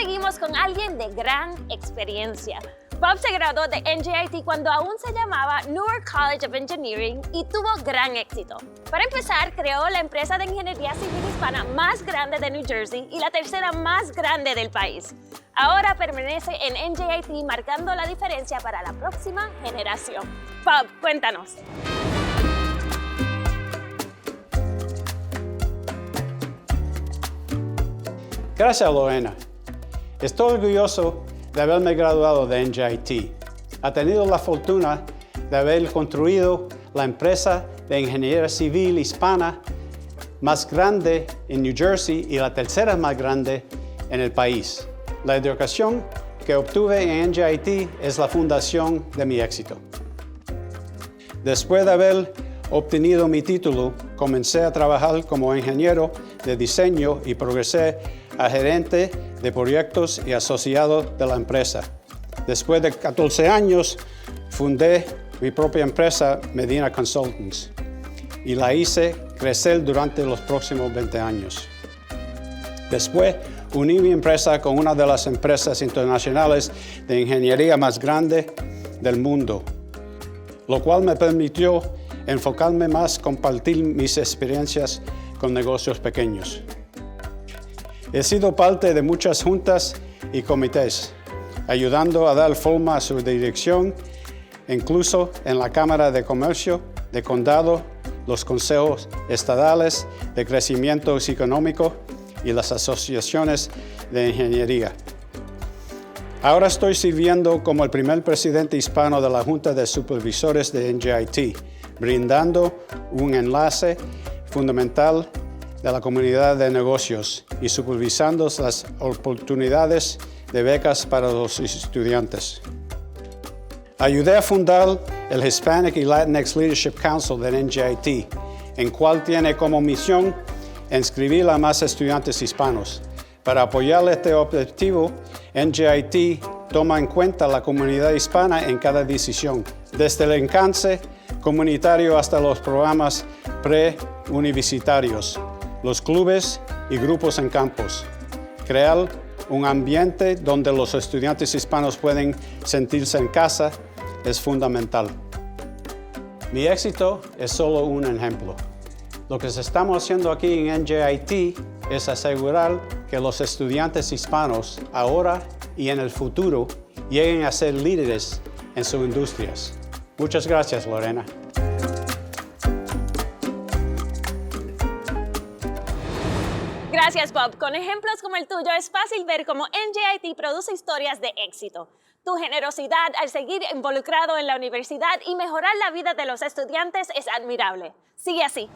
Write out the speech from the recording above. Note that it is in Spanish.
seguimos con alguien de gran experiencia. Bob se graduó de NJIT cuando aún se llamaba Newark College of Engineering y tuvo gran éxito. Para empezar, creó la empresa de ingeniería civil hispana más grande de New Jersey y la tercera más grande del país. Ahora permanece en NJIT marcando la diferencia para la próxima generación. Bob, cuéntanos. Gracias, Lorena. Estoy orgulloso de haberme graduado de NJIT. Ha tenido la fortuna de haber construido la empresa de ingeniería civil hispana más grande en New Jersey y la tercera más grande en el país. La educación que obtuve en NJIT es la fundación de mi éxito. Después de haber obtenido mi título, comencé a trabajar como ingeniero de diseño y progresé a gerente de proyectos y asociado de la empresa. Después de 14 años, fundé mi propia empresa, Medina Consultants, y la hice crecer durante los próximos 20 años. Después, uní mi empresa con una de las empresas internacionales de ingeniería más grandes del mundo, lo cual me permitió enfocarme más, compartir mis experiencias con negocios pequeños. He sido parte de muchas juntas y comités, ayudando a dar forma a su dirección, incluso en la Cámara de Comercio, de Condado, los consejos estadales de crecimiento económico y las asociaciones de ingeniería. Ahora estoy sirviendo como el primer presidente hispano de la Junta de Supervisores de NJIT, brindando un enlace fundamental de la comunidad de negocios y supervisando las oportunidades de becas para los estudiantes. Ayudé a fundar el Hispanic y Latinx Leadership Council de NJIT, el cual tiene como misión inscribir a más estudiantes hispanos. Para apoyar este objetivo, NJIT toma en cuenta la comunidad hispana en cada decisión, desde el alcance comunitario hasta los programas preuniversitarios, los clubes y grupos en campus. Crear un ambiente donde los estudiantes hispanos pueden sentirse en casa es fundamental. Mi éxito es solo un ejemplo. Lo que estamos haciendo aquí en NJIT es asegurar que los estudiantes hispanos ahora y en el futuro lleguen a ser líderes en sus industrias. Muchas gracias, Lorena. Gracias, Bob. Con ejemplos como el tuyo es fácil ver cómo NJIT produce historias de éxito. Tu generosidad al seguir involucrado en la universidad y mejorar la vida de los estudiantes es admirable. Sigue así.